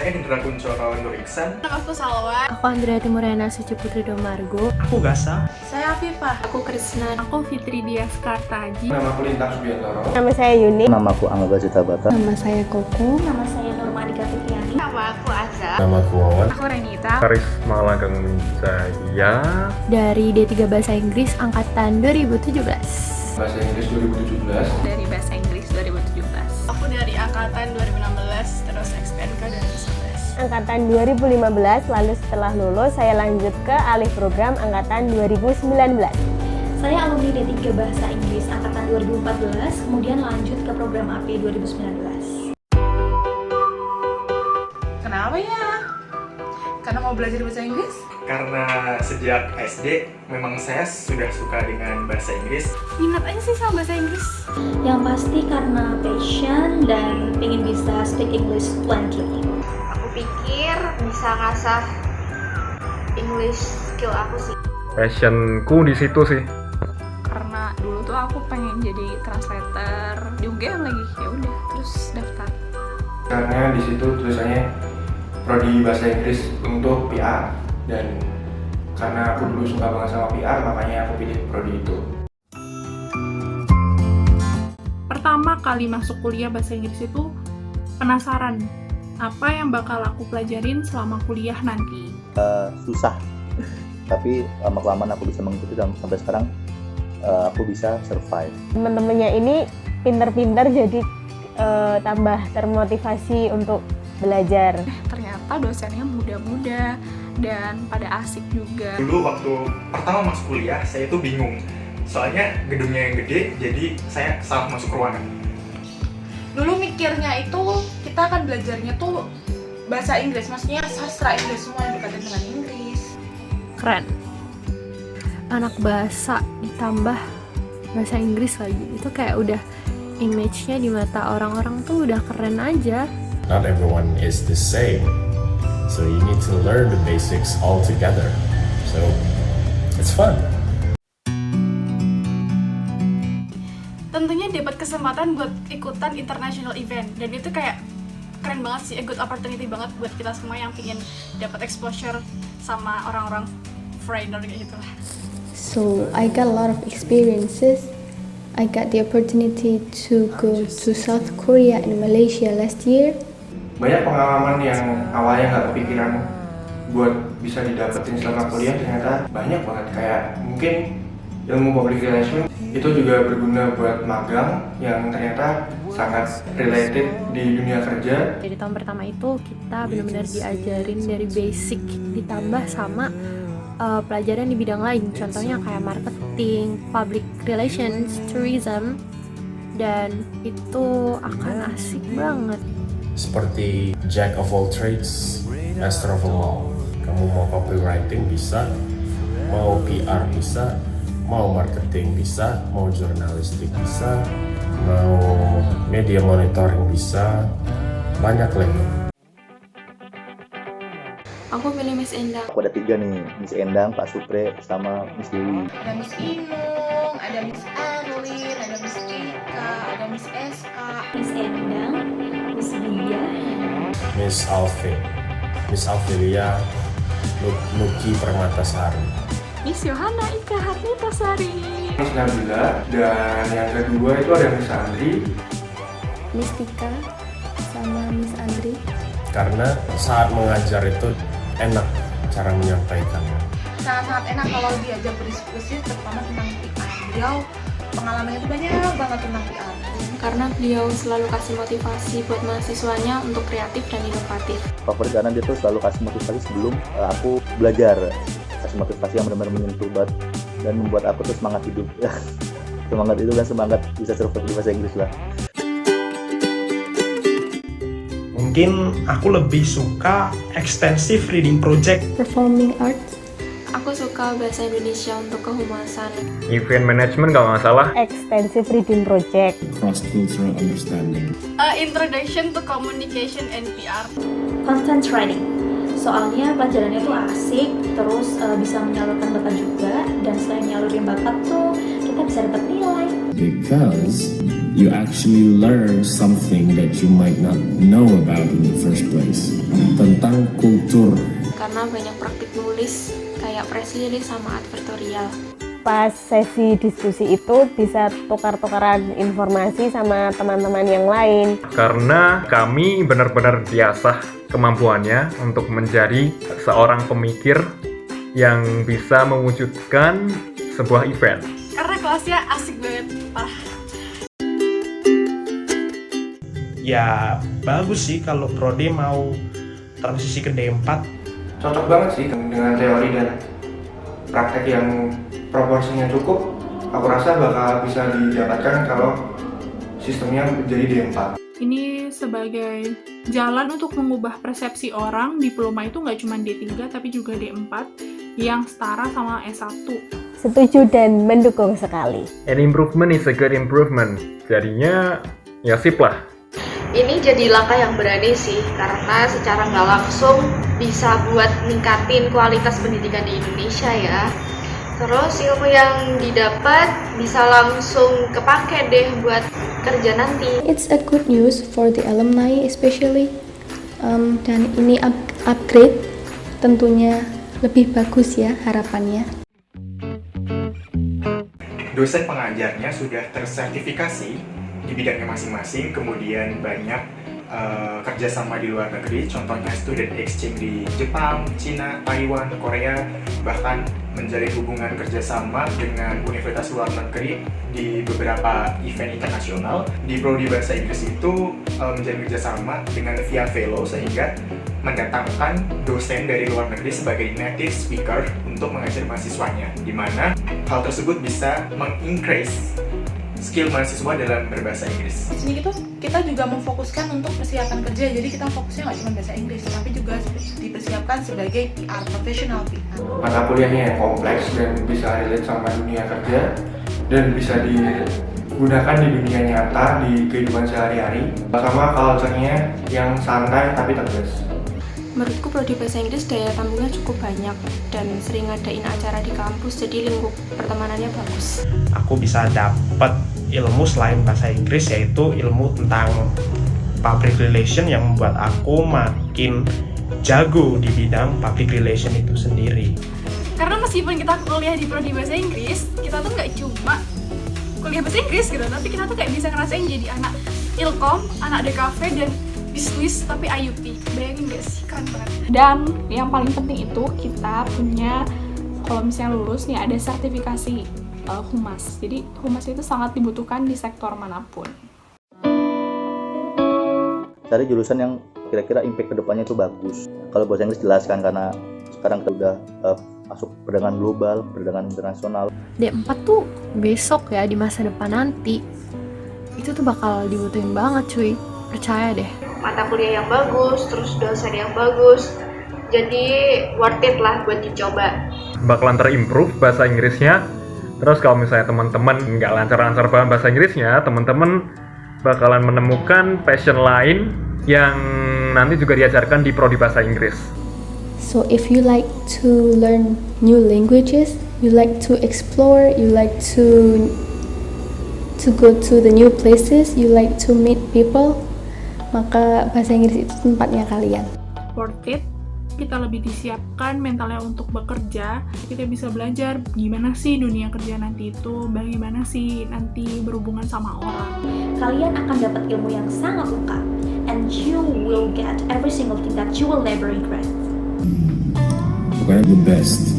Saya Hendra Kuncoro Nur Iksan. Nama aku Salwa. Aku Andrea Timuriana Suci Putri Domargo. Aku Gasa. Saya Afifah. Aku Krisna. Aku Fitri Dias Kartaji. Nama aku Lintang Subiantoro. Nama saya Yuni. Nama aku Angga Citabata. Nama saya Koko. Nama saya Nurmadika Fitriani. Nama aku Azza. Nama aku Wawan. Aku Renita. Karisma Langgeng Jaya. Dari D3 Bahasa Inggris Angkatan 2017. Bahasa Inggris 2017. Dari Bahasa Inggris 2017. Aku dari Angkatan 2016, terus XPNK 2011. Angkatan 2015, lalu setelah lulus saya lanjut ke alih program Angkatan 2019. Saya alumni D3 Bahasa Inggris Angkatan 2014, kemudian lanjut ke program AP 2019. Kenapa ya? Karena mau belajar bahasa Inggris? Karena sejak SD memang saya sudah suka dengan bahasa Inggris. Minat aja sih sama bahasa Inggris. Yang pasti karena passion dan ingin bisa speak English fluently. Aku pikir bisa ngasah English skill aku sih. Passionku di situ sih. Karena dulu tuh aku pengen jadi translator di UGM lagi. Ya udah, terus daftar. Karena di situ tulisannya prodi bahasa Inggris untuk PR, dan karena aku dulu suka banget sama PR, makanya aku pilih prodi itu. Pertama kali masuk kuliah bahasa Inggris itu penasaran apa yang bakal aku pelajarin selama kuliah nanti. Susah, tapi lama-kelamaan aku bisa mengikuti dan sampai sekarang aku bisa survive. Teman-temannya ini pinter-pinter jadi tambah termotivasi untuk belajar. Ternyata dosennya muda-muda dan pada asik juga. Dulu waktu pertama masuk kuliah, saya itu bingung. Soalnya gedungnya yang gede, jadi saya salah masuk ruangan. Dulu mikirnya itu kita akan belajarnya tuh bahasa Inggris, maksudnya sastra Inggris semua yang berkaitan dengan Inggris. Keren. Anak bahasa ditambah bahasa Inggris lagi. Itu kayak udah image-nya di mata orang-orang tuh udah keren aja. Not everyone is the same. So you need to learn the basics all together. So it's fun. Tentunya dapat kesempatan buat ikutan international event, dan itu kayak keren banget sih, a good opportunity banget buat kita semua yang pingin dapat exposure sama orang-orang foreigner kayak gitu lah. So I got a lot of experiences. I got the opportunity to go to South Korea and Malaysia last year. Banyak pengalaman yang awalnya nggak kepikiran buat bisa didapetin selama kuliah, ternyata banyak banget. Kayak mungkin ilmu public relation itu juga berguna buat magang yang ternyata sangat related di dunia kerja. Dari tahun pertama itu kita benar-benar diajarin dari basic ditambah sama pelajaran di bidang lain. Contohnya kayak marketing, public relations, tourism, dan itu akan asik banget. Seperti jack of all trades, master of all. Kamu mau copywriting bisa, mau PR bisa, mau marketing bisa, mau jurnalistik bisa, mau media monitoring bisa, banyak lagi. Aku pilih Miss Endang. Aku ada 3 nih, Miss Endang, Pak Supre, sama Miss Dewi. Ada Miss Inung, ada Miss Erlin, ada Miss Ika, ada Miss Eska, Miss Endang, Miss Dia, Miss Alvin, Miss Alvelia, Nuki Permatasari. Miss Yohana Ika Hatnitasari, Miss Nabila, dan yang kedua itu ada Miss Andri. Miss Tika sama Miss Andri. Karena saat mengajar itu enak cara menyampaikannya. sangat-sangat enak kalau diajak berdiskusi terutama tentang PR. Beliau pengalamannya itu banyak banget tentang PR. Karena beliau selalu kasih motivasi buat mahasiswanya untuk kreatif dan inovatif. Favorit karena dia tuh selalu kasih motivasi sebelum aku belajar. Kasih motivasi yang benar-benar menyentuh banget dan membuat aku tuh semangat hidup. Semangat itu dan semangat bisa survive di bahasa Inggris lah. Mungkin aku lebih suka extensive reading project. Performing arts. Aku suka bahasa Indonesia untuk kehumasan. Event management kalau nggak salah. Extensive reading project. Cross-cultural understanding. Introduction to Communication and PR. content writing. Soalnya pelajarannya tuh asik, terus bisa menyalurkan bakat juga, dan selain nyalurin bakat tuh kita kita bisa dapat nilai. Because you actually learn something that you might not know about in the first place. Tentang kultur. Karena banyak praktik nulis kayak press release sama advertorial. Pas sesi diskusi itu bisa tukar-tukaran informasi sama teman-teman yang lain. Karena kami benar-benar diasah kemampuannya untuk menjadi seorang pemikir yang bisa mewujudkan sebuah event. Karena kelasnya asik banget, parah. Ya bagus sih kalau Prode mau transisi ke D4. Cocok banget sih dengan teori dan praktek yang proporsinya cukup. Aku rasa bakal bisa didapatkan kalau sistemnya menjadi D4. Ini sebagai jalan untuk mengubah persepsi orang, diploma itu nggak cuma D3 tapi juga D4 yang setara sama S1. Setuju dan mendukung sekali. An improvement is a good improvement. Jadinya ya sip lah. Ini jadi langkah yang berani sih, karena secara nggak langsung bisa buat ningkatin kualitas pendidikan di Indonesia ya. Terus ilmu yang didapat bisa langsung kepake deh buat kerja nanti. It's a good news for the alumni especially. Dan ini upgrade tentunya lebih bagus ya harapannya. Dosen pengajarnya sudah tersertifikasi di bidangnya masing-masing, kemudian banyak kerjasama di luar negeri, contohnya student exchange di Jepang, Cina, Taiwan, Korea, bahkan menjalin hubungan kerjasama dengan universitas luar negeri di beberapa event internasional. Di Prodi Bahasa Inggris itu menjalin kerjasama dengan via fellow sehingga mendatangkan dosen dari luar negeri sebagai native speaker untuk mengajar mahasiswanya, di mana hal tersebut bisa meng-increase skill mahasiswa dalam berbahasa Inggris. Di sini kita juga memfokuskan untuk persiapan kerja, jadi kita fokusnya nggak cuma bahasa Inggris, tapi juga dipersiapkan sebagai PR, professional PR. Mata kuliahnya yang kompleks dan bisa relate sama dunia kerja dan bisa digunakan di dunia nyata, di kehidupan sehari-hari, sama culture-nya yang santai tapi tegas. Menurutku Prodi Bahasa Inggris daya tampungnya cukup banyak dan sering ngadain acara di kampus, jadi lingkup pertemanannya bagus. Aku bisa dapat ilmu selain bahasa Inggris, yaitu ilmu tentang public relation yang membuat aku makin jago di bidang public relation itu sendiri. Karena meskipun kita kuliah di Prodi Bahasa Inggris, kita tuh nggak cuma kuliah bahasa Inggris gitu, tapi kita tuh kayak bisa ngerasain jadi anak Ilkom, anak DKV, dan bisnis tapi IUP. Bayangin gak sih, keren banget. Dan yang paling penting itu kita punya, kalau misalnya lulus nih, ada sertifikasi humas. Jadi humas itu sangat dibutuhkan di sektor manapun. Cari jurusan yang kira-kira impact kedepannya itu bagus. Kalau bahasa Inggris jelaskan, karena sekarang kita udah masuk perdagangan global, perdagangan internasional. D4 tuh besok ya, di masa depan nanti itu tuh bakal dibutuhin banget cuy, percaya deh. Mata kuliah yang bagus, terus dosen yang bagus, jadi worth it lah buat dicoba. Bakalan terimprove bahasa Inggrisnya. Terus kalau misalnya teman-teman nggak lancar-lancar paham bahasa Inggrisnya, teman-teman bakalan menemukan passion lain yang nanti juga diajarkan di Prodi Bahasa Inggris. So if you like to learn new languages, you like to explore, you like to go to the new places, you like to meet people, maka bahasa Inggris itu tempatnya kalian. Worth it, kita lebih disiapkan mentalnya untuk bekerja, kita bisa belajar gimana sih dunia kerja nanti itu, bagaimana sih nanti berhubungan sama orang. Kalian akan dapat ilmu yang sangat lengkap, and you will get every single thing that you will never regret. Pokoknya the best.